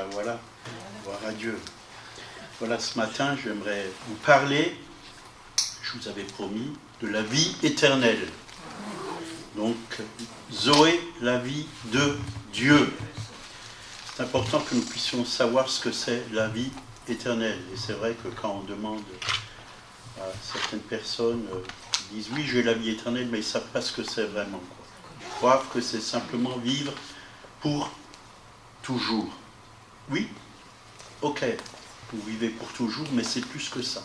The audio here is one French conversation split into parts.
voilà, gloire à Dieu. Voilà, ce matin, j'aimerais vous parler, je vous avais promis, de la vie éternelle. Donc, Zoé, la vie de Dieu. C'est important que nous puissions savoir ce que c'est la vie éternelle. Et c'est vrai que quand on demande à certaines personnes, ils disent oui, j'ai la vie éternelle, mais ils ne savent pas ce que c'est vraiment. Ils croient que c'est simplement vivre pour toujours. Oui, ok, vous vivez pour toujours, mais c'est plus que ça.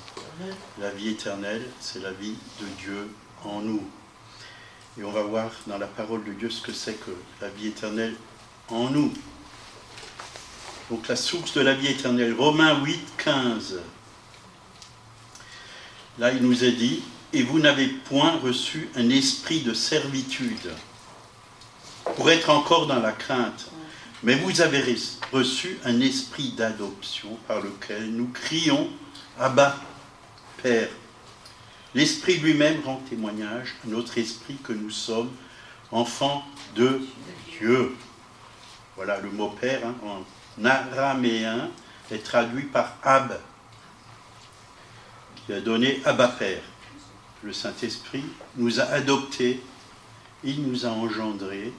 La vie éternelle, c'est la vie de Dieu en nous. Et on va voir dans la parole de Dieu ce que c'est que la vie éternelle en nous. Donc la source de la vie éternelle, Romains 8, 15. Là, il nous est dit, « Et vous n'avez point reçu un esprit de servitude pour être encore dans la crainte, mais vous avez reçu un esprit d'adoption par lequel nous crions « Abba, Père ». L'Esprit lui-même rend témoignage à notre esprit que nous sommes enfants de Dieu. Voilà, le mot « Père » en araméen est traduit par « Ab », qui a donné « Abba, Père ». Le Saint-Esprit nous a adoptés, il nous a engendrés.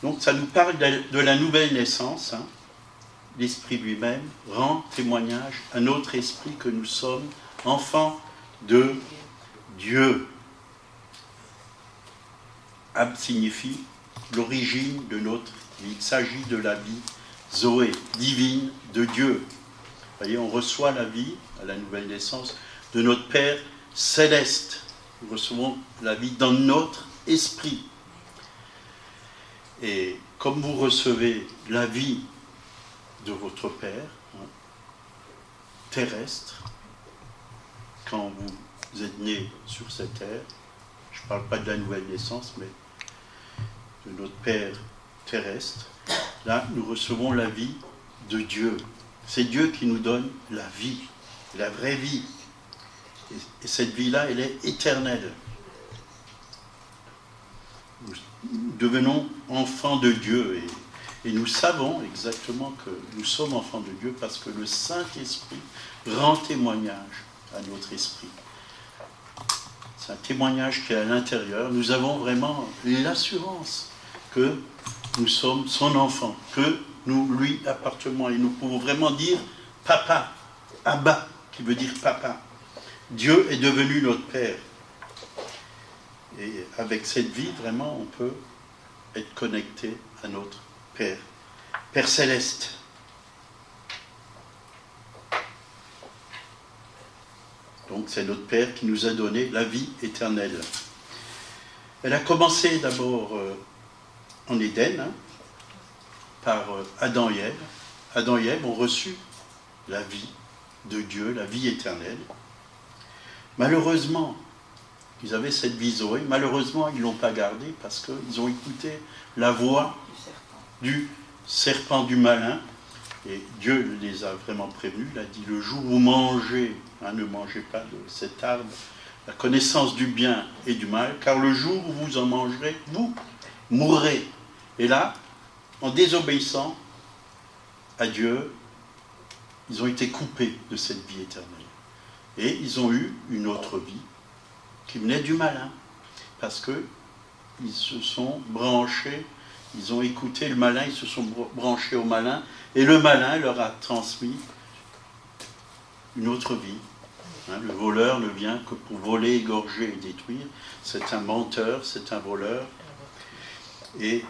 Donc ça nous parle de la nouvelle naissance. L'Esprit lui-même rend témoignage à notre esprit que nous sommes enfants de Dieu. Ab signifie l'origine de notre vie. Il s'agit de la vie Zoé, divine de Dieu. Vous voyez, on reçoit la vie à la nouvelle naissance de notre Père céleste. Nous recevons la vie dans notre esprit. Et comme vous recevez la vie de votre Père terrestre, quand vous êtes né sur cette terre, je ne parle pas de la nouvelle naissance, mais de notre Père terrestre, là, nous recevons la vie de Dieu. C'est Dieu qui nous donne la vie, la vraie vie. Et cette vie-là, elle est éternelle. Nous devenons enfants de Dieu et nous savons exactement que nous sommes enfants de Dieu parce que le Saint-Esprit rend témoignage à notre esprit. C'est un témoignage qui est à l'intérieur. Nous avons vraiment l'assurance que nous sommes son enfant, que nous lui appartenons et nous pouvons vraiment dire papa, Abba, qui veut dire papa. Dieu est devenu notre Père. Et avec cette vie, vraiment, on peut être connecté à notre Père. Père céleste. Donc c'est notre Père qui nous a donné la vie éternelle. Elle a commencé d'abord en Éden, par Adam et Ève. Adam et Ève ont reçu la vie de Dieu, la vie éternelle. Malheureusement, ils avaient cette vie Zoé, malheureusement, ils ne l'ont pas gardée parce qu'ils ont écouté la voix du serpent du malin. Et Dieu les a vraiment prévenus. Il a dit, le jour où vous mangez, ne mangez pas de cet arbre, la connaissance du bien et du mal, car le jour où vous en mangerez, vous mourrez. Et là, en désobéissant à Dieu, ils ont été coupés de cette vie éternelle. Et ils ont eu une autre vie qui venait du malin, parce qu'ils se sont branchés, ils ont écouté le malin, ils se sont branchés au malin, et le malin leur a transmis une autre vie. Le voleur ne vient que pour voler, égorger et détruire. C'est un menteur, c'est un voleur. Et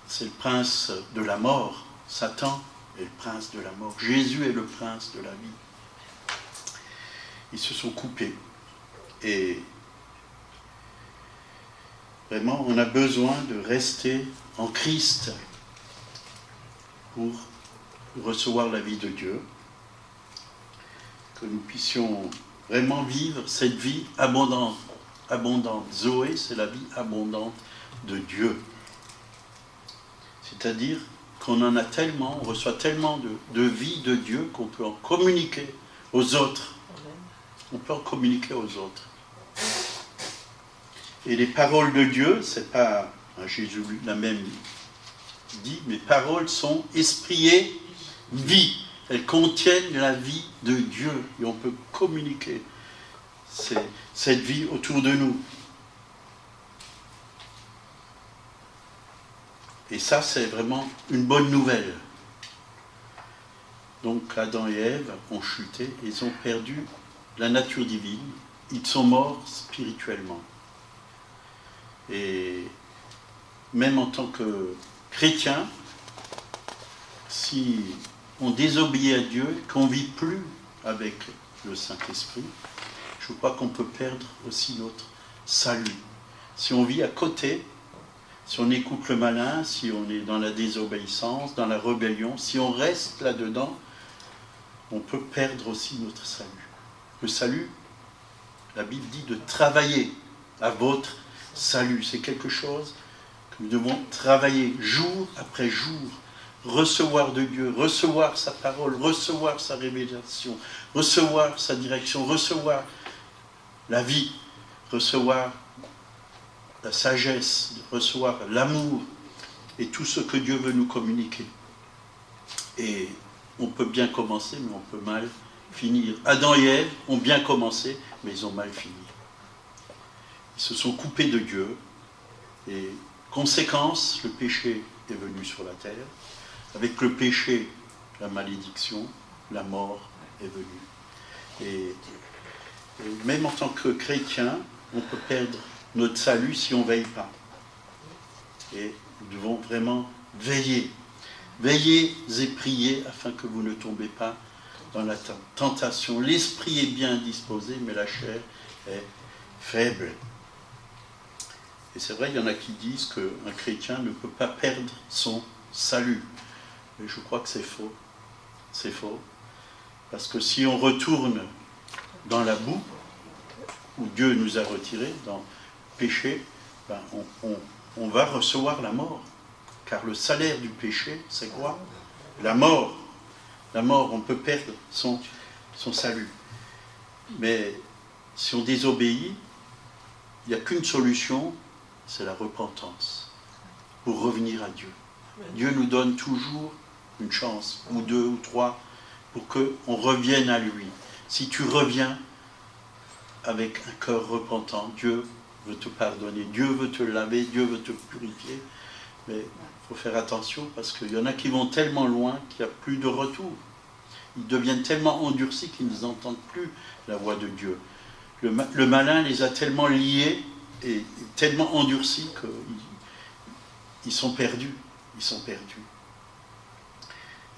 c'est le prince de la mort. Satan est le prince de la mort. Jésus est le prince de la vie. Ils se sont coupés. Et vraiment, on a besoin de rester en Christ pour recevoir la vie de Dieu. Que nous puissions vraiment vivre cette vie abondante. Zoé, c'est la vie abondante de Dieu. C'est-à-dire qu'on en a tellement, on reçoit tellement de vie de Dieu qu'on peut en communiquer aux autres. On peut en communiquer aux autres. Et les paroles de Dieu, c'est pas Jésus, la même dit, mes paroles sont esprit et vie. Elles contiennent la vie de Dieu et on peut communiquer cette vie autour de nous. Et ça, c'est vraiment une bonne nouvelle. Donc Adam et Ève ont chuté, ils ont perdu la nature divine, ils sont morts spirituellement. Et même en tant que chrétien, si on désobéit à Dieu, qu'on ne vit plus avec le Saint-Esprit, je crois qu'on peut perdre aussi notre salut. Si on vit à côté, si on écoute le malin, si on est dans la désobéissance, dans la rébellion, si on reste là-dedans, on peut perdre aussi notre salut. Le salut, la Bible dit de travailler à votre salut. C'est quelque chose que nous devons travailler jour après jour, recevoir de Dieu, recevoir sa parole, recevoir sa révélation, recevoir sa direction, recevoir la vie, recevoir la sagesse, recevoir l'amour et tout ce que Dieu veut nous communiquer. Et on peut bien commencer, mais on peut mal finir. Adam et Ève ont bien commencé, mais ils ont mal fini. Ils se sont coupés de Dieu, et conséquence, le péché est venu sur la terre. Avec le péché, la malédiction, la mort est venue. Et même en tant que chrétien, on peut perdre notre salut si on ne veille pas. Et nous devons vraiment veiller. Veillez et priez afin que vous ne tombez pas dans la tentation. L'esprit est bien disposé, mais la chair est faible. Et c'est vrai, il y en a qui disent qu'un chrétien ne peut pas perdre son salut. Mais je crois que c'est faux. C'est faux. Parce que si on retourne dans la boue, où Dieu nous a retirés, dans le péché, ben on va recevoir la mort. Car le salaire du péché, c'est quoi? La mort. La mort, on peut perdre son salut. Mais si on désobéit, il n'y a qu'une solution, c'est la repentance, pour revenir à Dieu. Dieu nous donne toujours une chance, ou deux, ou trois, pour qu'on revienne à lui. Si tu reviens avec un cœur repentant, Dieu veut te pardonner, Dieu veut te laver, Dieu veut te purifier. Mais il faut faire attention parce qu'il y en a qui vont tellement loin qu'il n'y a plus de retour. Ils deviennent tellement endurcis qu'ils n'entendent plus la voix de Dieu. Le malin les a tellement liés et tellement endurcis qu'ils sont perdus. Ils sont perdus.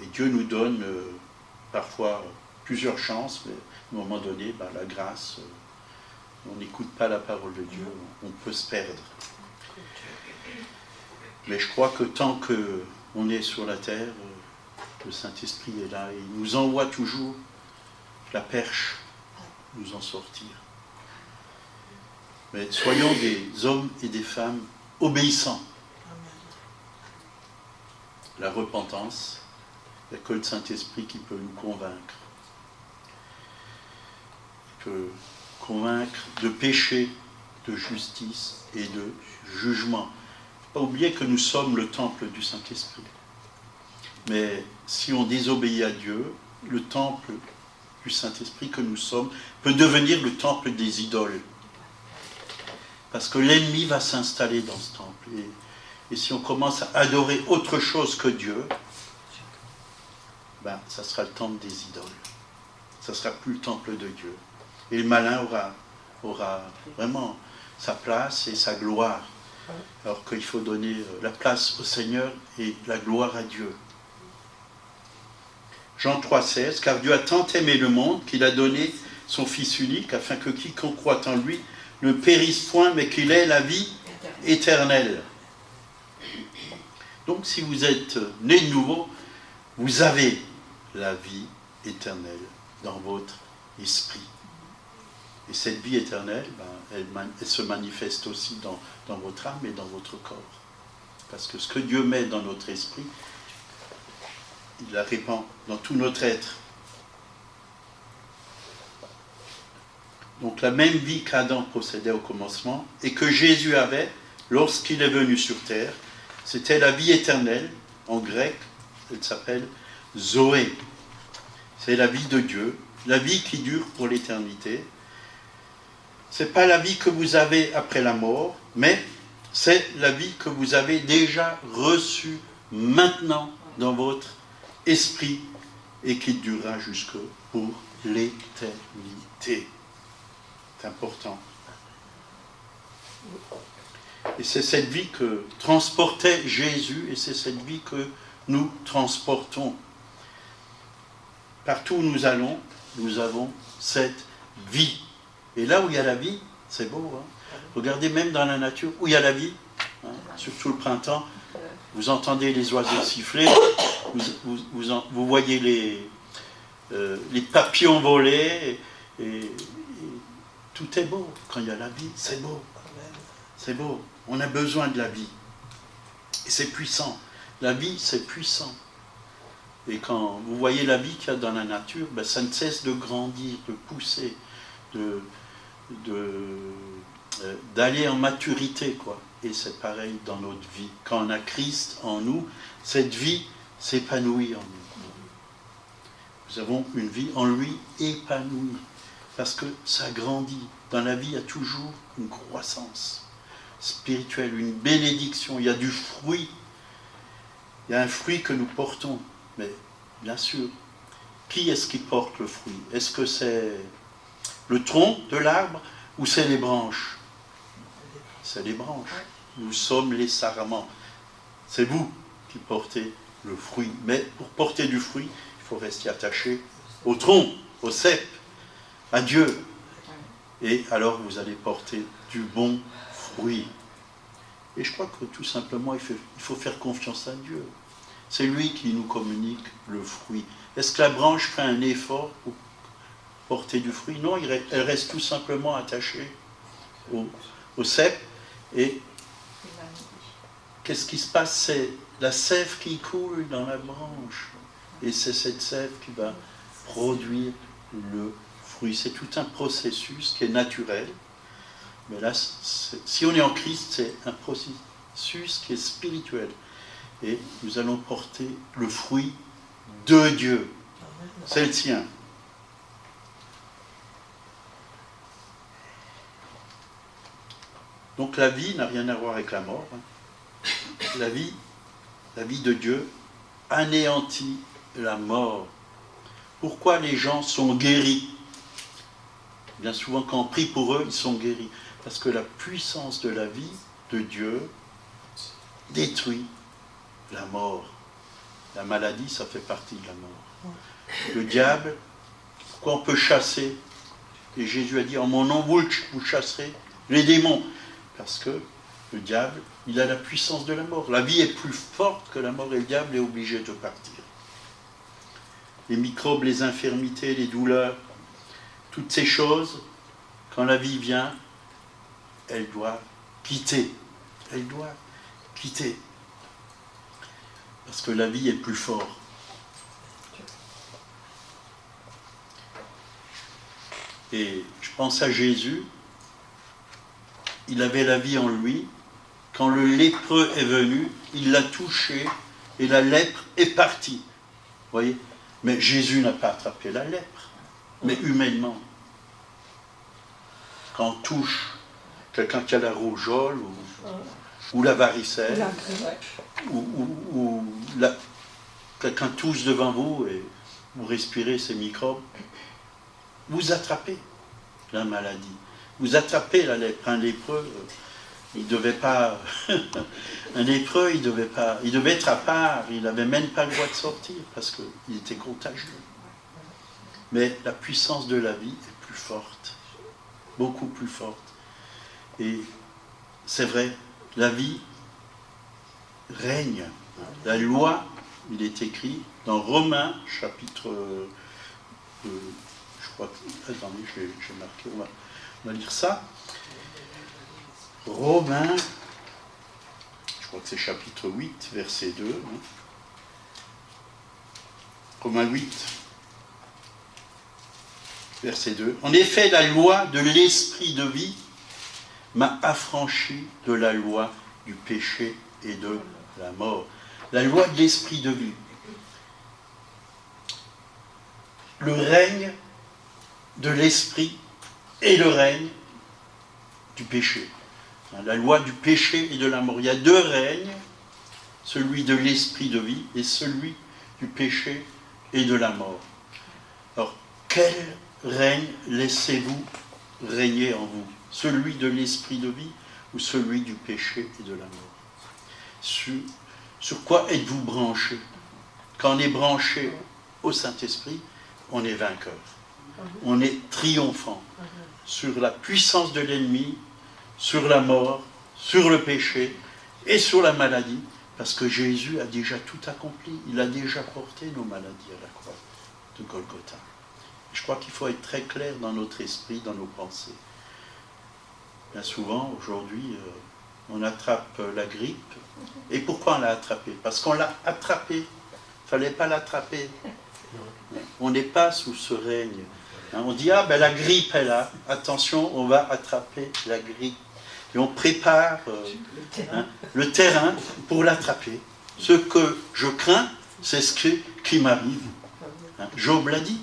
Et Dieu nous donne parfois plusieurs chances, mais à un moment donné, la grâce, on n'écoute pas la parole de Dieu, on peut se perdre. Mais je crois que tant qu'on est sur la terre, le Saint-Esprit est là et il nous envoie toujours la perche pour nous en sortir. Mais soyons des hommes et des femmes obéissants. La repentance, il n'y a que le Saint-Esprit qui peut nous convaincre. Il peut convaincre de péché, de justice et de jugement. Il ne faut pas oublier que nous sommes le temple du Saint-Esprit. Mais si on désobéit à Dieu, le temple du Saint-Esprit que nous sommes peut devenir le temple des idoles. Parce que l'ennemi va s'installer dans ce temple. Et si on commence à adorer autre chose que Dieu, ça sera le temple des idoles. Ça ne sera plus le temple de Dieu. Et le malin aura vraiment sa place et sa gloire. Alors qu'il faut donner la place au Seigneur et la gloire à Dieu. Jean 3,16, car Dieu a tant aimé le monde qu'il a donné son Fils unique, afin que quiconque croit en lui ne périsse point, mais qu'il ait la vie éternelle. Donc si vous êtes né de nouveau, vous avez la vie éternelle dans votre esprit. Et cette vie éternelle, elle se manifeste aussi dans votre âme et dans votre corps. Parce que ce que Dieu met dans notre esprit, il la répand dans tout notre être. Donc la même vie qu'Adam possédait au commencement et que Jésus avait lorsqu'il est venu sur terre, c'était la vie éternelle En grec, elle s'appelle Zoé. C'est la vie de Dieu, la vie qui dure pour l'éternité. Ce n'est pas la vie que vous avez après la mort, mais c'est la vie que vous avez déjà reçue maintenant dans votre esprit et qui durera jusque pour l'éternité. C'est important. Et c'est cette vie que transportait Jésus et c'est cette vie que nous transportons. Partout où nous allons, nous avons cette vie. Et là où il y a la vie, c'est beau. Hein? Regardez même dans la nature, où il y a la vie, hein? Surtout le printemps, vous entendez les oiseaux siffler, vous voyez les papillons voler, et tout est beau. Quand il y a la vie, c'est beau. C'est beau. On a besoin de la vie. Et c'est puissant. La vie, c'est puissant. Et quand vous voyez la vie qu'il y a dans la nature, ben, ça ne cesse de grandir, de pousser, d'aller en maturité, quoi. Et c'est pareil dans notre vie. Quand on a Christ en nous, cette vie s'épanouit en nous. Nous avons une vie en lui épanouie. Parce que ça grandit. Dans la vie, il y a toujours une croissance spirituelle, une bénédiction. Il y a du fruit. Il y a un fruit que nous portons. Mais bien sûr, qui est-ce qui porte le fruit? Est-ce que c'est le tronc de l'arbre ou c'est les branches? C'est les branches. Nous sommes les sarments. C'est vous qui portez le fruit. Mais pour porter du fruit, il faut rester attaché au tronc, au cep, à Dieu. Et alors vous allez porter du bon fruit. Et je crois que tout simplement, il faut faire confiance à Dieu. C'est lui qui nous communique le fruit. Est-ce que la branche fait un effort pour porter du fruit? Non, elle reste tout simplement attachée au cep. Et qu'est-ce qui se passe? C'est la sève qui coule dans la branche. Et c'est cette sève qui va produire le fruit. C'est tout un processus qui est naturel. Mais là, si on est en Christ, c'est un processus qui est spirituel. Et nous allons porter le fruit de Dieu. C'est le sien. Donc la vie n'a rien à voir avec la mort. La vie de Dieu anéantit la mort. Pourquoi les gens sont guéris? Bien souvent, quand on prie pour eux, ils sont guéris. Parce que la puissance de la vie de Dieu détruit la mort. La maladie, ça fait partie de la mort. Le diable, pourquoi on peut chasser? Et Jésus a dit, en mon nom, vous chasserez les démons. Parce que le diable, il a la puissance de la mort. La vie est plus forte que la mort et le diable est obligé de partir. Les microbes, les infirmités, les douleurs, toutes ces choses, quand la vie vient, elle doit quitter. Elle doit quitter. Parce que la vie est plus forte. Et je pense à Jésus. Il avait la vie en lui. Quand le lépreux est venu, il l'a touché et la lèpre est partie. Vous voyez? Mais Jésus n'a pas attrapé la lèpre, mais humainement. Quand on touche quelqu'un qui a la rougeole ou la varicelle, ou quelqu'un touche devant vous et vous respirez ces microbes, vous attrapez la maladie. Vous attrapez la lèpre. Un lépreux, il ne devait pas... un lépreux, il devait être à part. Il n'avait même pas le droit de sortir parce qu'il était contagieux. Mais la puissance de la vie est plus forte. Beaucoup plus forte. Et c'est vrai, la vie règne. La loi, il est écrit dans Romains, chapitre... je crois que... Attendez, j'ai marqué... On va lire ça. Romains, je crois que c'est chapitre 8, verset 2. Hein. Romains 8, verset 2. En effet, la loi de l'esprit de vie m'a affranchi de la loi du péché et de la mort. la loi de l'esprit de vie. Le règne de l'esprit et le règne du péché. La loi du péché et de la mort. Il y a deux règnes, celui de l'esprit de vie et celui du péché et de la mort. Alors, quel règne laissez-vous régner en vous? Celui de l'esprit de vie ou celui du péché et de la mort? Sur quoi êtes-vous branché? Quand on est branché au Saint-Esprit, on est vainqueur. On est triomphant sur la puissance de l'ennemi, sur la mort, sur le péché et sur la maladie, parce que Jésus a déjà tout accompli. Il a déjà porté nos maladies à la croix de Golgotha. Je crois qu'il faut être très clair dans notre esprit, dans nos pensées. Bien souvent, aujourd'hui, on attrape la grippe. Et pourquoi on l'a attrapée? Parce qu'on l'a attrapée. Il ne fallait pas l'attraper. On n'est pas sous ce règne. On dit, ah ben la grippe est là. Attention, on va attraper la grippe. Et on prépare le terrain pour l'attraper. Ce que je crains, c'est ce qui m'arrive. Job l'a dit.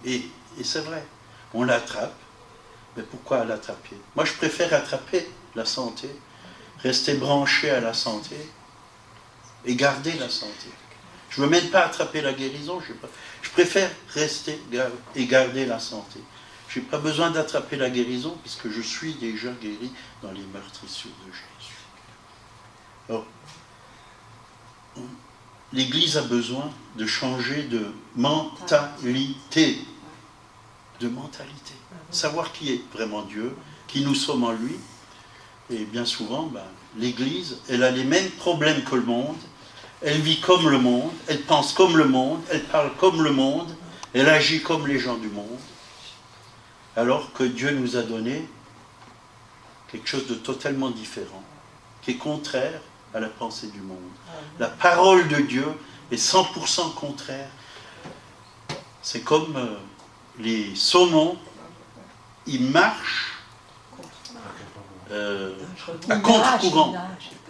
Et c'est vrai. On l'attrape. Mais pourquoi l'attraper? Moi, je préfère attraper la santé, rester branché à la santé et garder la santé. Je ne veux même pas attraper la guérison. Je préfère rester et garder la santé. Je n'ai pas besoin d'attraper la guérison puisque je suis déjà guéri dans les meurtrissures de Jésus. Alors, l'Église a besoin de changer de mentalité. De mentalité. Savoir qui est vraiment Dieu, qui nous sommes en lui. Et bien souvent, l'Église, elle a les mêmes problèmes que le monde. Elle vit comme le monde, elle pense comme le monde, elle parle comme le monde, elle agit comme les gens du monde. Alors que Dieu nous a donné quelque chose de totalement différent, qui est contraire à la pensée du monde. La parole de Dieu est 100% contraire. C'est comme les saumons, ils marchent à contre-courant.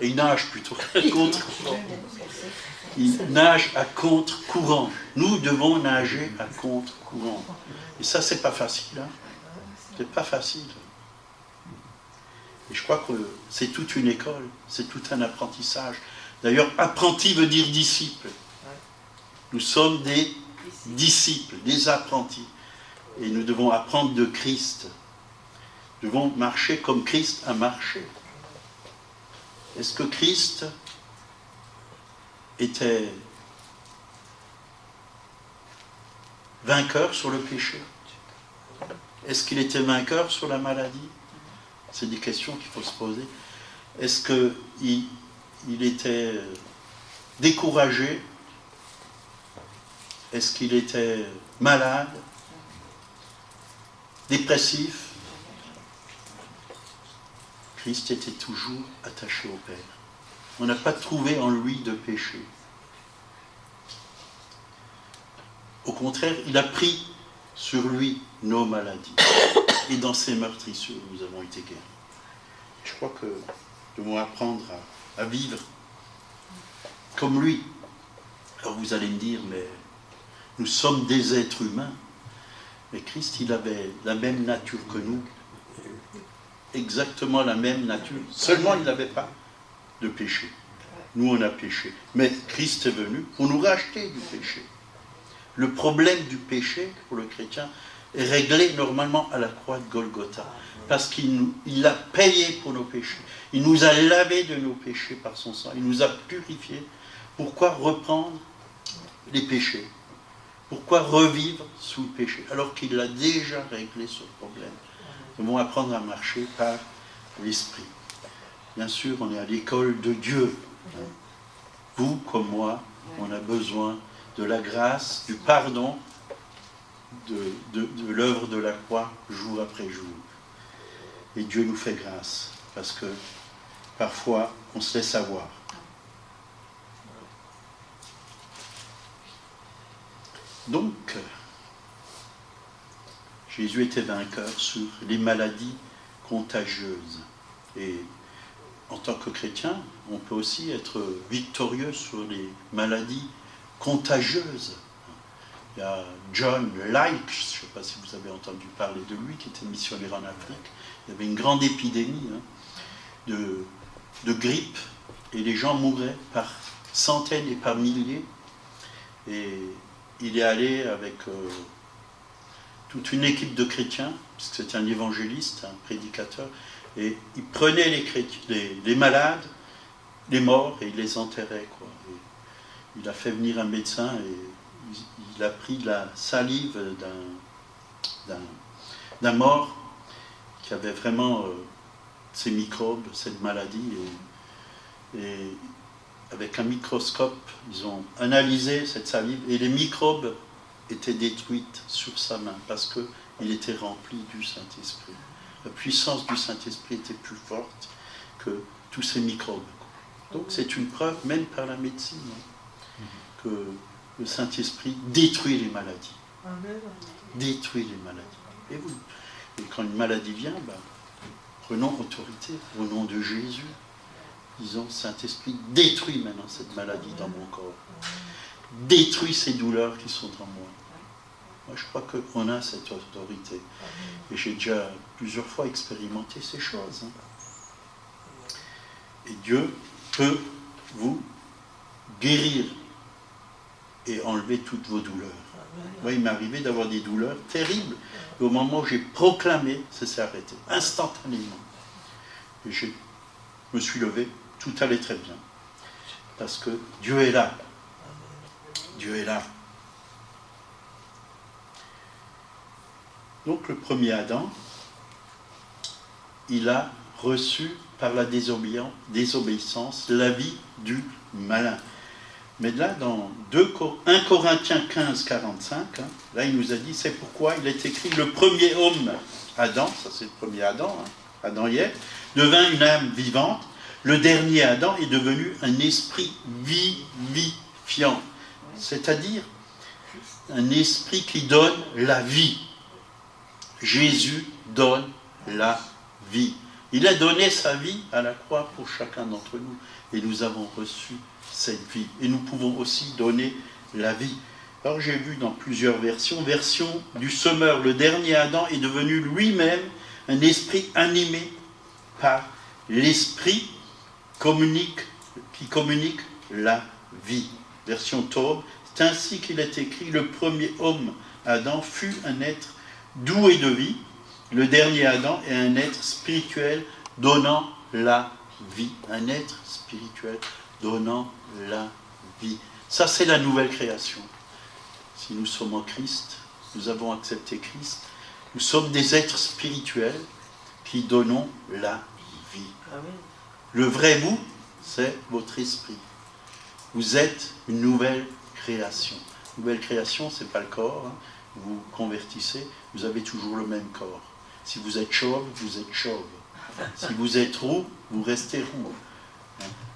Et ils nagent plutôt à contre-courant. Ils nagent à contre-courant. Nous devons nager à contre-courant. Et ça, c'est pas facile. C'est pas facile. Et je crois que c'est toute une école, c'est tout un apprentissage. D'ailleurs, apprenti veut dire disciple. Nous sommes des disciples, des apprentis. Et nous devons apprendre de Christ. Nous devons marcher comme Christ a marché. Est-ce que Christ était vainqueur sur le péché? Est-ce qu'il était vainqueur sur la maladie? C'est des questions qu'il faut se poser. Est-ce qu'il était découragé? Est-ce qu'il était malade? Dépressif? Christ était toujours attaché au Père. On n'a pas trouvé en lui de péché. Au contraire, il a pris sur lui nos maladies. Et dans ses meurtrissures, nous avons été guéris. Je crois que nous devons apprendre à vivre comme lui. Alors vous allez me dire, mais nous sommes des êtres humains. Mais Christ, il avait la même nature que nous. Exactement la même nature. Seulement, il n'avait pas de péché. Nous, on a péché. Mais Christ est venu pour nous racheter du péché. Le problème du péché, pour le chrétien, est réglé normalement à la croix de Golgotha. Parce qu'il a payé pour nos péchés. Il nous a lavés de nos péchés par son sang. Il nous a purifiés. Pourquoi reprendre les péchés? Pourquoi revivre sous le péché? Alors qu'il a déjà réglé ce problème. Nous devons apprendre à marcher par l'Esprit. Bien sûr, on est à l'école de Dieu. Vous, comme moi, on a besoin de la grâce, du pardon, de l'œuvre de la croix, jour après jour. Et Dieu nous fait grâce, parce que parfois, on se laisse avoir. Donc, Jésus était vainqueur sur les maladies contagieuses. Et en tant que chrétien, on peut aussi être victorieux sur les maladies contagieuses. Il y a John Lykes, je ne sais pas si vous avez entendu parler de lui, qui était missionnaire en Afrique. Il y avait une grande épidémie de grippe, et les gens mouraient par centaines et par milliers. Et il est allé avec toute une équipe de chrétiens, puisque c'était un évangéliste, un prédicateur, et il prenait les malades, les morts, et il les enterrait, quoi. Et il a fait venir un médecin, et il a pris de la salive d'un mort qui avait vraiment ces microbes, cette maladie, et avec un microscope, ils ont analysé cette salive, et les microbes étaient détruits sur sa main, parce qu'il était rempli du Saint-Esprit. La puissance du Saint-Esprit était plus forte que tous ces microbes. Donc c'est une preuve, même par la médecine, que le Saint-Esprit détruit les maladies. Détruit les maladies. Et quand une maladie vient, prenons autorité au nom de Jésus. Disons, Saint-Esprit, détruis maintenant cette maladie dans mon corps. Détruis ces douleurs qui sont en moi. Moi, je crois qu'on a cette autorité. Et j'ai déjà plusieurs fois expérimenté ces choses. Et Dieu peut vous guérir et enlever toutes vos douleurs. Moi, il m'est arrivé d'avoir des douleurs terribles. Et au moment où j'ai proclamé, ça s'est arrêté, instantanément. Et je me suis levé, tout allait très bien. Parce que Dieu est là. Dieu est là. Donc le premier Adam, il a reçu par la désobéissance la vie du malin. Mais là, dans 1 Corinthiens 15, 45, là il nous a dit, c'est pourquoi il est écrit, le premier homme, Adam, ça c'est le premier Adam, Adam et Ève, devint une âme vivante, le dernier Adam est devenu un esprit vivifiant, c'est-à-dire un esprit qui donne la vie. Jésus donne la vie. Il a donné sa vie à la croix pour chacun d'entre nous. Et nous avons reçu cette vie. Et nous pouvons aussi donner la vie. Alors j'ai vu dans plusieurs versions. Version du semeur, le dernier Adam est devenu lui-même un esprit animé par l'esprit qui communique la vie. Version Taube, c'est ainsi qu'il est écrit, le premier homme, Adam, fut un être doué de vie. Le dernier Adam est un être spirituel donnant la vie. Un être spirituel donnant la vie. Ça, c'est la nouvelle création. Si nous sommes en Christ, nous avons accepté Christ, nous sommes des êtres spirituels qui donnons la vie. Le vrai vous, c'est votre esprit. Vous êtes une nouvelle création. Nouvelle création, ce n'est pas le corps. Vous convertissez, vous avez toujours le même corps. Si vous êtes chauve, vous êtes chauve. Si vous êtes roux, vous restez roux.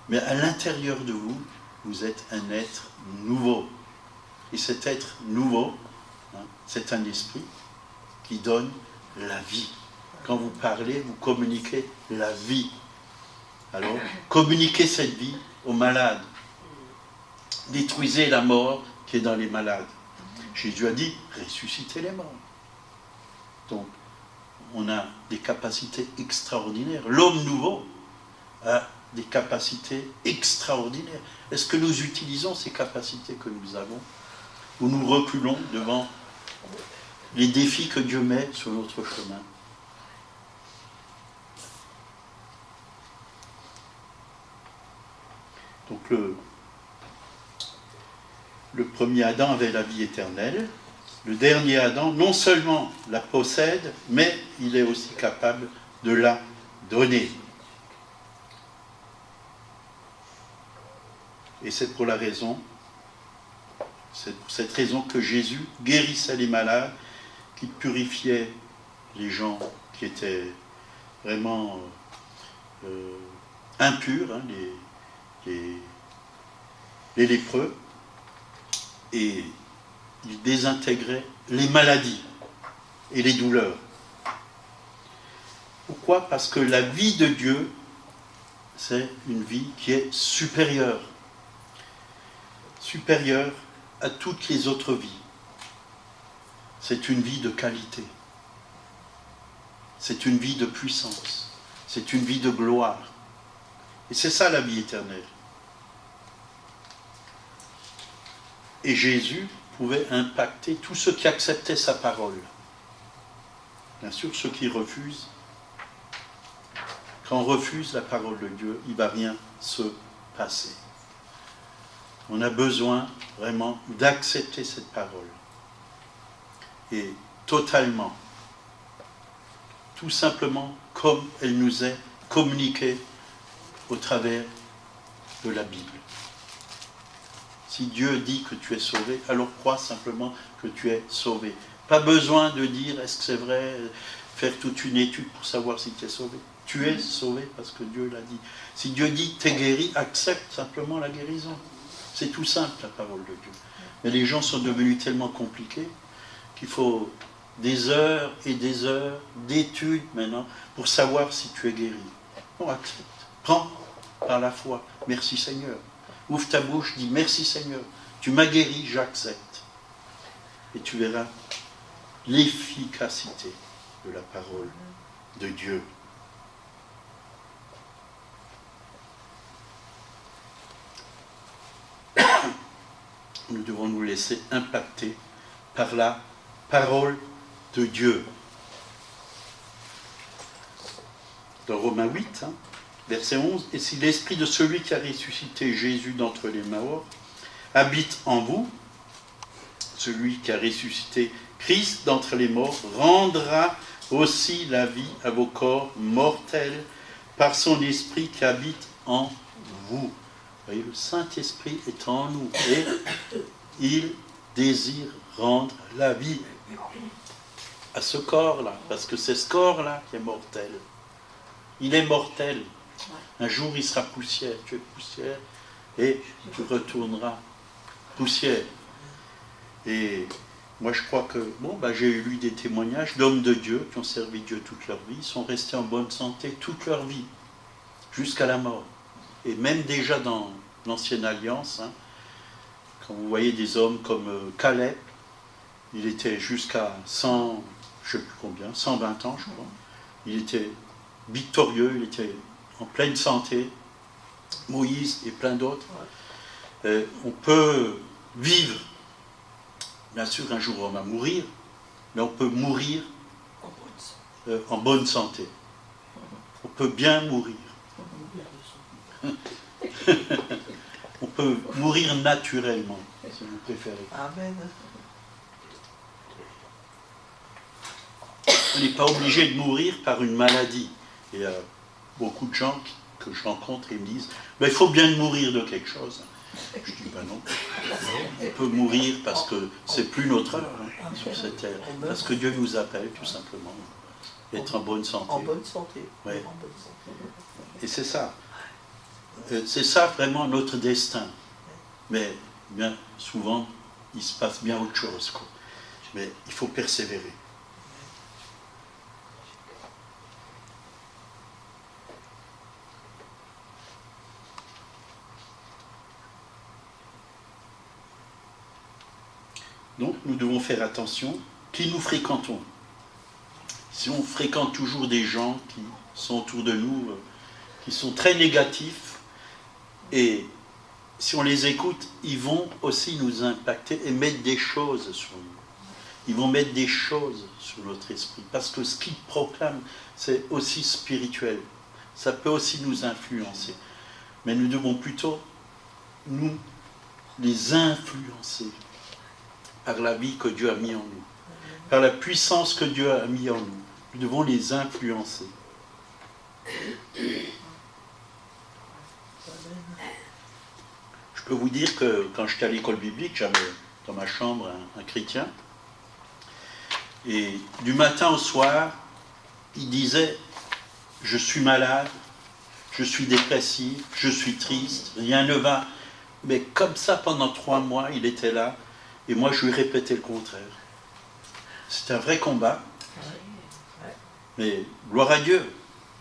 Mais à l'intérieur de vous, vous êtes un être nouveau. Et cet être nouveau, c'est un esprit qui donne la vie. Quand vous parlez, vous communiquez la vie. Alors, communiquez cette vie aux malades. Détruisez la mort qui est dans les malades. Jésus a dit, ressuscitez les morts. Donc, on a des capacités extraordinaires. L'homme nouveau a des capacités extraordinaires. Est-ce que nous utilisons ces capacités que nous avons, ou nous reculons devant les défis que Dieu met sur notre chemin? Donc le premier Adam avait la vie éternelle. Le dernier Adam, non seulement la possède, mais il est aussi capable de la donner. Et c'est pour cette raison que Jésus guérissait les malades, qu'il purifiait les gens qui étaient vraiment impurs, les lépreux, et il désintégrait les maladies et les douleurs. Pourquoi? Parce que la vie de Dieu, c'est une vie qui est supérieure. Supérieure à toutes les autres vies. C'est une vie de qualité. C'est une vie de puissance. C'est une vie de gloire. Et c'est ça la vie éternelle. Et Jésus pouvait impacter tous ceux qui acceptaient sa parole. Bien sûr, ceux qui refusent, quand on refuse la parole de Dieu, il ne va rien se passer. On a besoin vraiment d'accepter cette parole. Et totalement, tout simplement comme elle nous est communiquée au travers de la Bible. Si Dieu dit que tu es sauvé, alors crois simplement que tu es sauvé. Pas besoin de dire est-ce que c'est vrai, faire toute une étude pour savoir si tu es sauvé. Tu es sauvé parce que Dieu l'a dit. Si Dieu dit t'es guéri, accepte simplement la guérison. C'est tout simple la parole de Dieu. Mais les gens sont devenus tellement compliqués qu'il faut des heures et des heures d'études maintenant pour savoir si tu es guéri. On accepte. Prends par la foi. Merci Seigneur. Ouvre ta bouche, dis merci Seigneur. Tu m'as guéri, j'accepte. Et tu verras l'efficacité de la parole de Dieu. Nous devons nous laisser impacter par la parole de Dieu. Dans Romains 8, verset 11, « Et si l'esprit de celui qui a ressuscité Jésus d'entre les morts habite en vous, celui qui a ressuscité Christ d'entre les morts rendra aussi la vie à vos corps mortels par son esprit qui habite en vous. » Vous voyez, le Saint-Esprit est en nous et il désire rendre la vie à ce corps-là, parce que c'est ce corps-là qui est mortel. Il est mortel. Un jour, il sera poussière. Tu es poussière et tu retourneras poussière. Et moi, je crois que, j'ai lu des témoignages d'hommes de Dieu qui ont servi Dieu toute leur vie, sont restés en bonne santé toute leur vie, jusqu'à la mort. Et même déjà dans l'Ancienne Alliance, quand vous voyez des hommes comme Caleb, il était jusqu'à 100, je ne sais plus combien, 120 ans, je crois. Il était victorieux, il était en pleine santé. Moïse et plein d'autres. On peut vivre, bien sûr un jour on va mourir, mais on peut mourir en bonne santé. On peut bien mourir. On peut mourir naturellement, si vous préférez. Amen. On n'est pas obligé de mourir par une maladie. Il y a beaucoup de gens que je rencontre et me disent il faut bien mourir de quelque chose. Je dis non. On peut mourir parce que c'est plus notre heure sur cette terre. Parce que Dieu nous appelle tout simplement. Être en bonne santé. En bonne santé. Ouais. Et c'est ça. C'est ça vraiment notre destin. Mais bien souvent, il se passe bien autre chose. Mais il faut persévérer. Donc, nous devons faire attention qui nous fréquentons. Si on fréquente toujours des gens qui sont autour de nous, qui sont très négatifs, et si on les écoute, ils vont aussi nous impacter et mettre des choses sur nous. Ils vont mettre des choses sur notre esprit, parce que ce qu'ils proclament, c'est aussi spirituel. Ça peut aussi nous influencer. Mais nous devons plutôt, nous, les influencer par la vie que Dieu a mis en nous, par la puissance que Dieu a mis en nous. Nous devons les influencer. Je peux vous dire que quand j'étais à l'école biblique, j'avais dans ma chambre un chrétien, et du matin au soir, il disait « Je suis malade, je suis dépressif, je suis triste, rien ne va. » Mais comme ça, pendant 3 mois, il était là, et moi, je lui répétais le contraire. C'est un vrai combat. Mais gloire à Dieu,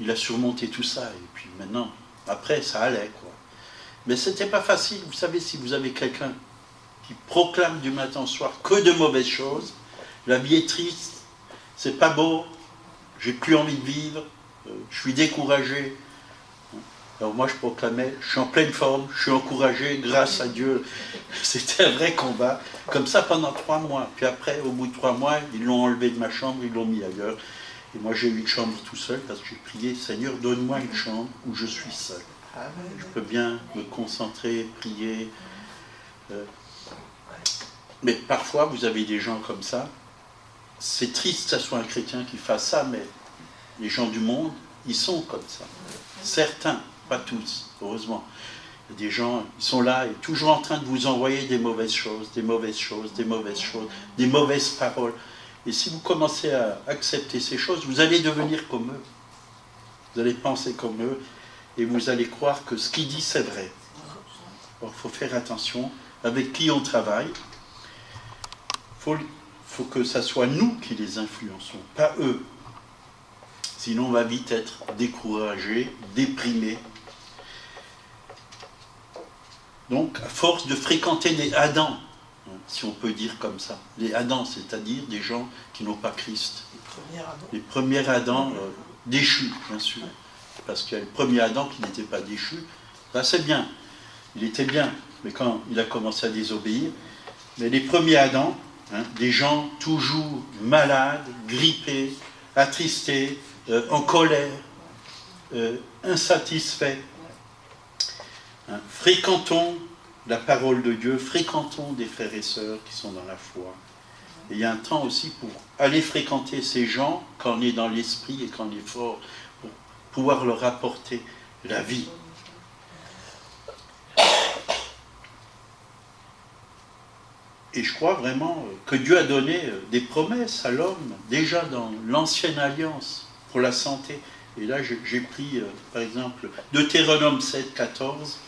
il a surmonté tout ça. Et puis maintenant, Après, ça allait, quoi. Mais c'était pas facile. Vous savez, si vous avez quelqu'un qui proclame du matin au soir que de mauvaises choses, la vie est triste, c'est pas beau, j'ai plus envie de vivre, je suis découragé. Alors moi je proclamais, je suis en pleine forme, je suis encouragé grâce à Dieu. C'était un vrai combat, comme ça pendant 3 mois. Puis après, au bout de 3 mois, ils l'ont enlevé de ma chambre, ils l'ont mis ailleurs. Et moi j'ai eu une chambre tout seul parce que j'ai prié, Seigneur, donne-moi une chambre où je suis seul. Je peux bien me concentrer, prier. Mais parfois, vous avez des gens comme ça. C'est triste que ce soit un chrétien qui fasse ça, mais les gens du monde, ils sont comme ça. Certains, pas tous, heureusement. Il y a des gens, ils sont là et toujours en train de vous envoyer des mauvaises choses, des mauvaises choses, des mauvaises choses, des mauvaises paroles. Et si vous commencez à accepter ces choses, vous allez devenir comme eux. Vous allez penser comme eux et vous allez croire que ce qu'ils disent, c'est vrai. Alors, il faut faire attention avec qui on travaille. Il faut que ce soit nous qui les influençons, pas eux. Sinon, on va vite être découragé, déprimé. Donc, à force de fréquenter les Adams, si on peut dire comme ça, les Adams, c'est-à-dire des gens qui n'ont pas Christ. Les premiers Adams déchus, bien sûr. Parce qu'il y a le premier Adam qui n'était pas déchu. Ça, c'est bien. Il était bien. Mais quand il a commencé à désobéir, mais les premiers Adams, des gens toujours malades, grippés, attristés, en colère, insatisfaits. Fréquentons la parole de Dieu, fréquentons des frères et sœurs qui sont dans la foi. Et il y a un temps aussi pour aller fréquenter ces gens quand on est dans l'esprit et quand on est fort, pour pouvoir leur apporter la vie. Et je crois vraiment que Dieu a donné des promesses à l'homme, déjà dans l'ancienne alliance, pour la santé. Et là, j'ai pris, par exemple, Deutéronome 7, 14.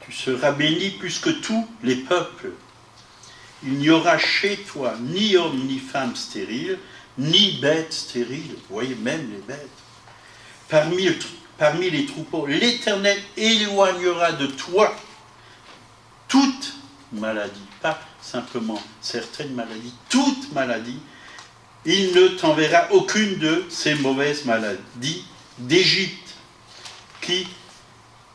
Tu seras béni plus que tous les peuples. Il n'y aura chez toi ni homme ni femme stérile, ni bête stérile. Vous voyez, même les bêtes. Parmi les troupeaux, l'Éternel éloignera de toi toute maladie, pas simplement certaines maladies, toute maladie. Il ne t'enverra aucune de ces mauvaises maladies d'Égypte qui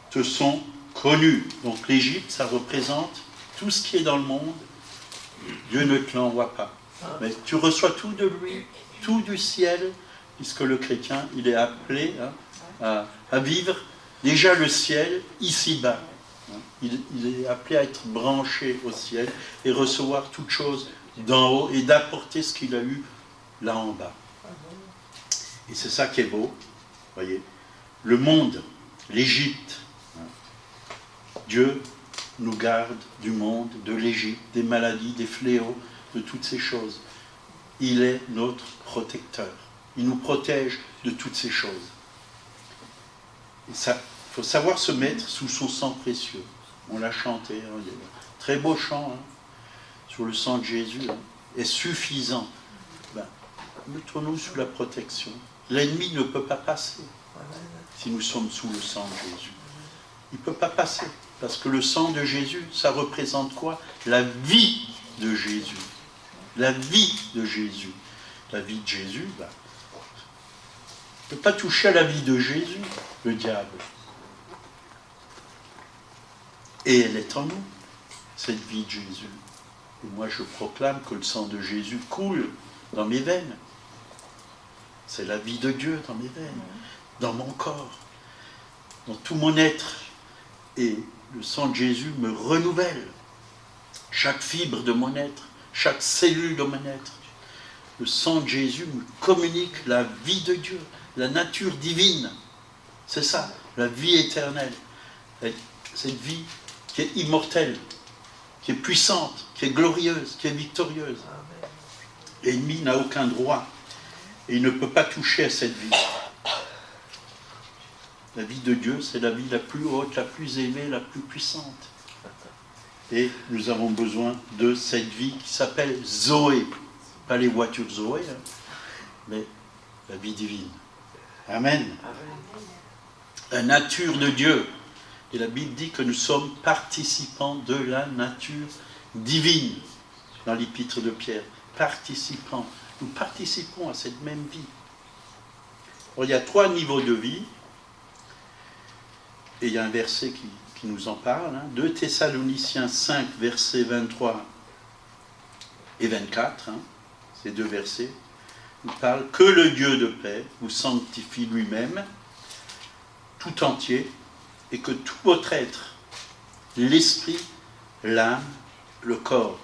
te sont connues. Donc l'Égypte, ça représente tout ce qui est dans le monde. Dieu ne te l'envoie pas. Mais tu reçois tout de lui, tout du ciel, puisque le chrétien, il est appelé à vivre déjà le ciel ici-bas. Il est appelé à être branché au ciel et recevoir toutes choses d'en haut et d'apporter ce qu'il a eu là en bas. Et c'est ça qui est beau, voyez. Le monde, l'Égypte, Dieu nous garde du monde, de l'Égypte, des maladies, des fléaux, de toutes ces choses. Il est notre protecteur. Il nous protège de toutes ces choses. Il faut savoir se mettre sous son sang précieux. On l'a chanté, très beau chant, sur le sang de Jésus, est suffisant. Mettons-nous sous la protection. L'ennemi ne peut pas passer si nous sommes sous le sang de Jésus. Il ne peut pas passer, parce que le sang de Jésus, ça représente quoi? La vie de Jésus. La vie de Jésus. La vie de Jésus, il ne peut pas toucher à la vie de Jésus, le diable. Et elle est en nous, cette vie de Jésus. Et moi, je proclame que le sang de Jésus coule dans mes veines. C'est la vie de Dieu dans mes veines, dans mon corps, dans tout mon être. Et le sang de Jésus me renouvelle. Chaque fibre de mon être, chaque cellule de mon être. Le sang de Jésus me communique la vie de Dieu, la nature divine. C'est ça, la vie éternelle. Cette vie qui est immortelle, qui est puissante, qui est glorieuse, qui est victorieuse. L'ennemi n'a aucun droit et il ne peut pas toucher à cette vie. La vie de Dieu, c'est la vie la plus haute, la plus aimée, la plus puissante. Et nous avons besoin de cette vie qui s'appelle Zoé. Pas les voitures Zoé, mais la vie divine. Amen. la nature de Dieu. Et la Bible dit que nous sommes participants de la nature divine, dans l'épître de Pierre. Participants. Nous participons à cette même vie. Alors, il y a 3 niveaux de vie. Et il y a un verset qui nous en parle. 2 Thessaloniciens 5, versets 23 et 24. Ces 2 versets nous parlent que le Dieu de paix vous sanctifie lui-même, tout entier, et que tout votre être, l'esprit, l'âme, le corps.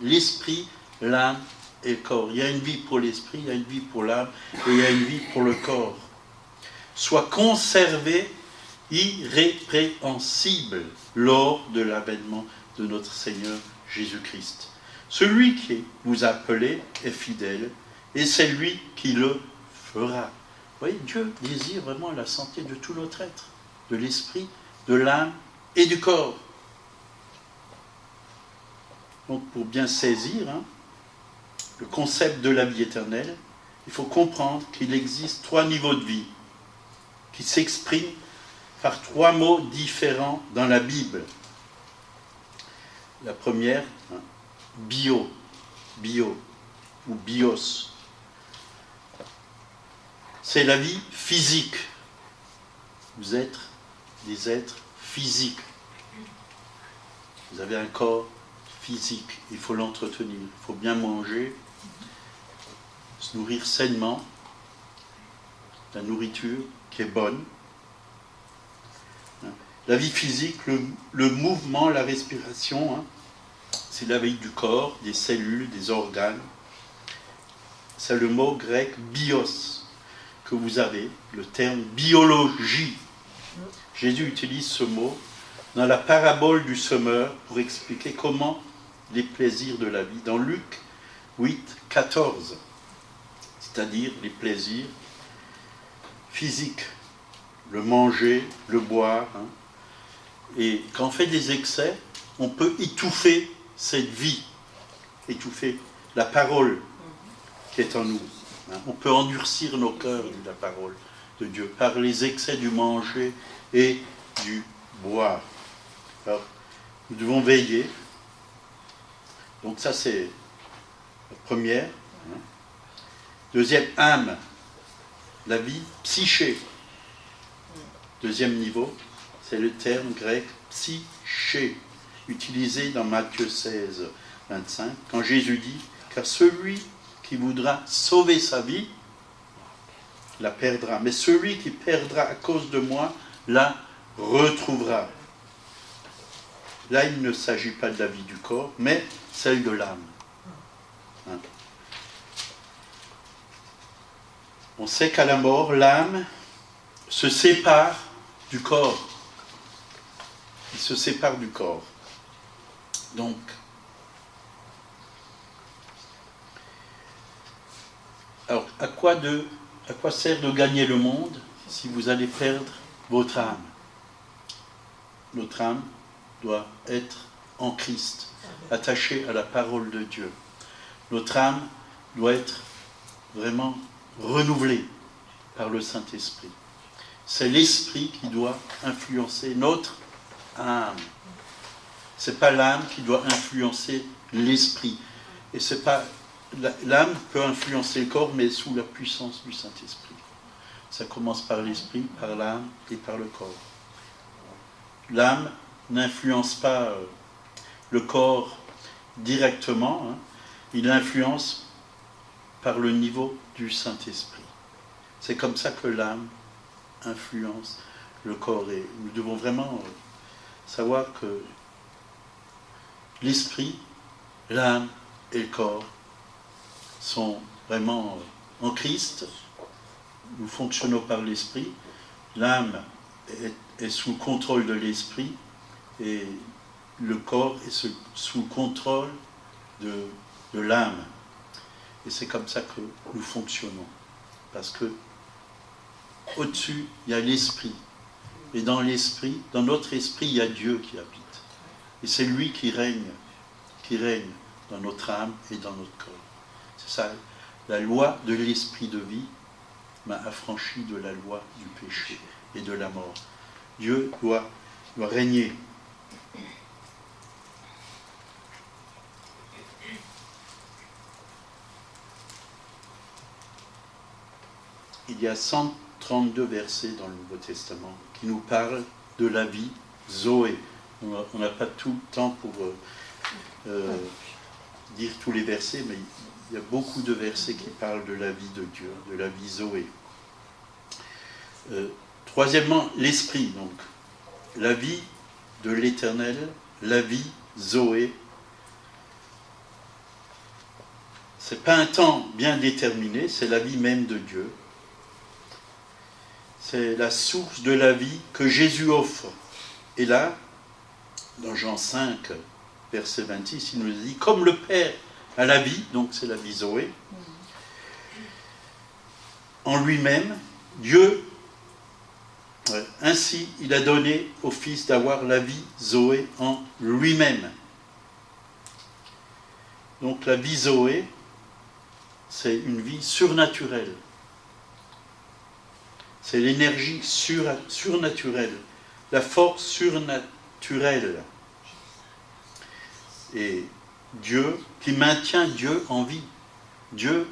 L'esprit, l'âme et le corps. Il y a une vie pour l'esprit, il y a une vie pour l'âme, et il y a une vie pour le corps. Soit conservé irrépréhensible lors de l'avènement de notre Seigneur Jésus-Christ. Celui qui vous a appelé est fidèle, et c'est lui qui le fera. Vous voyez, Dieu désire vraiment la santé de tout notre être, de l'esprit, de l'âme et du corps. Donc pour bien saisir le concept de la vie éternelle, il faut comprendre qu'il existe 3 niveaux de vie qui s'expriment par 3 mots différents dans la Bible. La première, bio ou bios. C'est la vie physique. Vous êtes des êtres physiques. Vous avez un corps physique. Il faut l'entretenir. Il faut bien manger, se nourrir sainement, la nourriture qui est bonne. La vie physique, le mouvement, la respiration, c'est la vie du corps, des cellules, des organes. C'est le mot grec bios que vous avez, le terme biologie. Jésus utilise ce mot dans la parabole du semeur pour expliquer comment les plaisirs de la vie. Dans Luc 8, 14, c'est-à-dire les plaisirs physiques, le manger, le boire. Et quand on fait des excès, on peut étouffer cette vie, étouffer la parole qui est en nous. On peut endurcir nos cœurs de la parole de Dieu par les excès du manger et du boire. Alors, nous devons veiller. Donc ça, c'est la première. Deuxième, âme, la vie psyché. Deuxième niveau, c'est le terme grec psyché, utilisé dans Matthieu 16, 25, quand Jésus dit « Car celui qui voudra sauver sa vie, la perdra. Mais celui qui perdra à cause de moi, la retrouvera. » Là, il ne s'agit pas de la vie du corps, mais celle de l'âme. On sait qu'à la mort, l'âme se sépare du corps. Il se sépare du corps. Donc, alors, à quoi sert de gagner le monde si vous allez perdre votre âme? Notre âme doit être en Christ, attachée à la parole de Dieu. Notre âme doit être vraiment renouvelée par le Saint-Esprit. C'est l'Esprit qui doit influencer notre âme. Ce n'est pas l'âme qui doit influencer l'Esprit. Et c'est pas... L'âme peut influencer le corps, mais sous la puissance du Saint-Esprit. Ça commence par l'Esprit, par l'âme et par le corps. L'âme n'influence pas le corps directement, il influence par le niveau du Saint-Esprit. C'est comme ça que l'âme influence le corps. Et nous devons vraiment savoir que l'esprit, l'âme et le corps sont vraiment en Christ. Nous fonctionnons par l'esprit. L'âme est sous le contrôle de l'esprit et le corps est sous le contrôle de l'âme. Et c'est comme ça que nous fonctionnons. Parce que au-dessus, il y a l'esprit. Et dans l'esprit, dans notre esprit, il y a Dieu qui habite. Et c'est lui qui règne dans notre âme et dans notre corps. C'est ça, la loi de l'esprit de vie m'a affranchi de la loi du péché et de la mort. Dieu doit régner. Il y a 132 versets dans le Nouveau Testament qui nous parlent de la vie Zoé. On n'a pas tout le temps pour dire tous les versets, mais il y a beaucoup de versets qui parlent de la vie de Dieu, de la vie Zoé. Troisièmement, l'esprit, donc. La vie de l'Éternel, la vie Zoé. Ce n'est pas un temps bien déterminé, c'est la vie même de Dieu. C'est la source de la vie que Jésus offre. Et là, dans Jean 5, verset 26, il nous dit, comme le Père a la vie, donc c'est la vie Zoé, en lui-même, Dieu, ainsi il a donné au Fils d'avoir la vie Zoé en lui-même. Donc la vie Zoé, c'est une vie surnaturelle. C'est l'énergie surnaturelle, la force surnaturelle. Et Dieu, qui maintient Dieu en vie. Dieu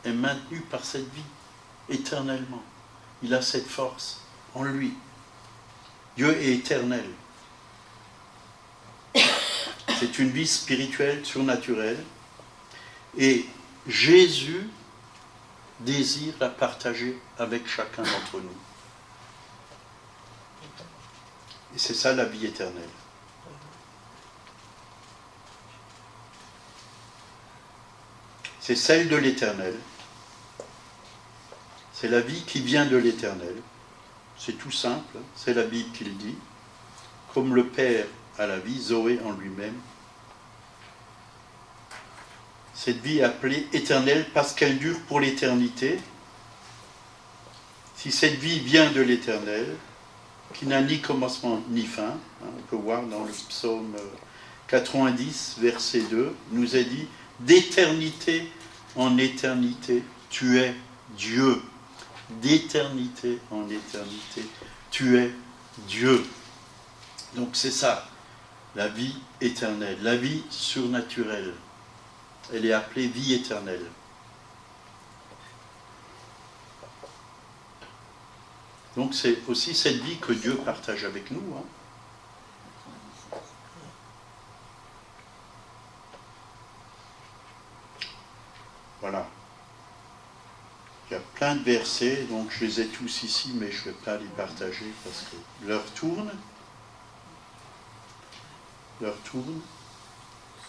est maintenu par cette vie, éternellement. Il a cette force en lui. Dieu est éternel. C'est une vie spirituelle, surnaturelle. Et Jésus désire la partager avec chacun d'entre nous. Et c'est ça la vie éternelle. C'est celle de l'Éternel. C'est la vie qui vient de l'Éternel. C'est tout simple, c'est la Bible qui le dit. Comme le Père a la vie, Zoé en lui-même. Cette vie appelée éternelle parce qu'elle dure pour l'éternité. Si cette vie vient de l'Éternel, qui n'a ni commencement ni fin, on peut voir dans le psaume 90, verset 2, il nous est dit « D'éternité en éternité, tu es Dieu. D'éternité en éternité, tu es Dieu. » Donc c'est ça, la vie éternelle, la vie surnaturelle. Elle est appelée vie éternelle. Donc c'est aussi cette vie que Dieu partage avec nous. Voilà. Il y a plein de versets, donc je les ai tous ici, mais je ne vais pas les partager parce que l'heure tourne. L'heure tourne.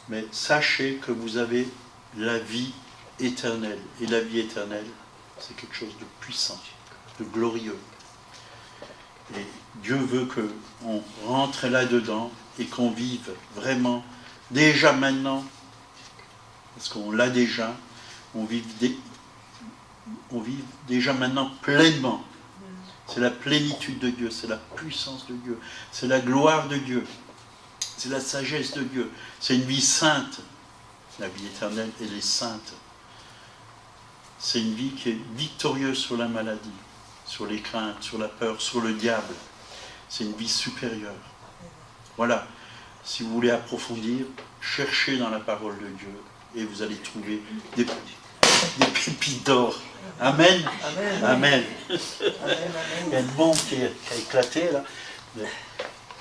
Mais sachez que vous avez la vie éternelle. Et la vie éternelle, c'est quelque chose de puissant, de glorieux. Et Dieu veut qu'on rentre là-dedans et qu'on vive vraiment, déjà maintenant, parce qu'on l'a déjà, on vive déjà maintenant pleinement. C'est la plénitude de Dieu, c'est la puissance de Dieu, c'est la gloire de Dieu. C'est la sagesse de Dieu. C'est une vie sainte. La vie éternelle, elle est sainte. C'est une vie qui est victorieuse sur la maladie, sur les craintes, sur la peur, sur le diable. C'est une vie supérieure. Voilà. Si vous voulez approfondir, cherchez dans la parole de Dieu et vous allez trouver des pépites d'or. Amen. Amen. Amen. Il y a une bombe qui a éclaté là. Mais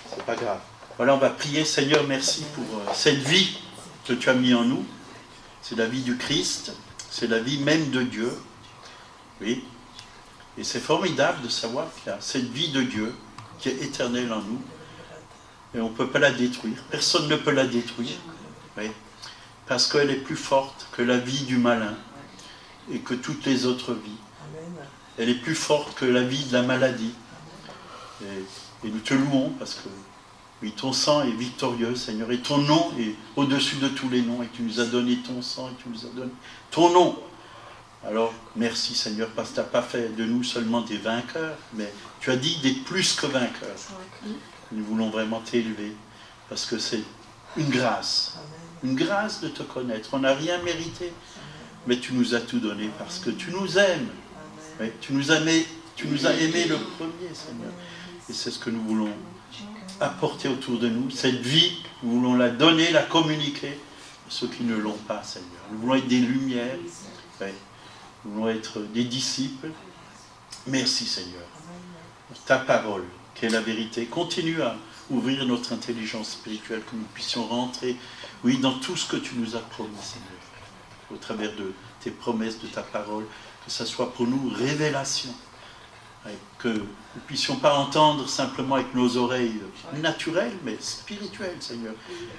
c'est pas grave. Voilà, on va prier. Seigneur, merci pour cette vie que tu as mis en nous. C'est la vie du Christ, c'est la vie même de Dieu. Oui. Et c'est formidable de savoir qu'il y a cette vie de Dieu qui est éternelle en nous. Et on ne peut pas la détruire. Personne ne peut la détruire. Oui. Parce qu'elle est plus forte que la vie du malin et que toutes les autres vies. Elle est plus forte que la vie de la maladie. Et nous te louons parce que oui, ton sang est victorieux, Seigneur, et ton nom est au-dessus de tous les noms, et tu nous as donné ton sang, et tu nous as donné ton nom. Alors, merci, Seigneur, parce que tu n'as pas fait de nous seulement des vainqueurs, mais tu as dit des plus que vainqueurs. Nous voulons vraiment t'élever, parce que c'est une grâce de te connaître. On n'a rien mérité, mais tu nous as tout donné, parce que tu nous aimes. Oui, tu Tu nous as aimés le premier, Seigneur. Et c'est ce que nous voulons apporter autour de nous. Cette vie, nous voulons la donner, la communiquer à ceux qui ne l'ont pas, Seigneur. Nous voulons être des lumières. Ouais. Nous voulons être des disciples. Merci, Seigneur, pour ta parole, qui est la vérité. Continue à ouvrir notre intelligence spirituelle, que nous puissions rentrer, oui, dans tout ce que tu nous as promis, Seigneur, au travers de tes promesses, de ta parole, que ça soit pour nous révélation, et que nous ne puissions pas entendre simplement avec nos oreilles naturelles, mais spirituelles, Seigneur,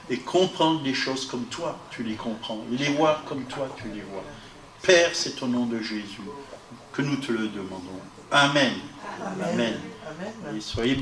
et comprendre les choses comme toi, tu les comprends, et les voir comme toi, tu les vois. Père, c'est au nom de Jésus que nous te le demandons. Amen. Amen. Amen. Et soyez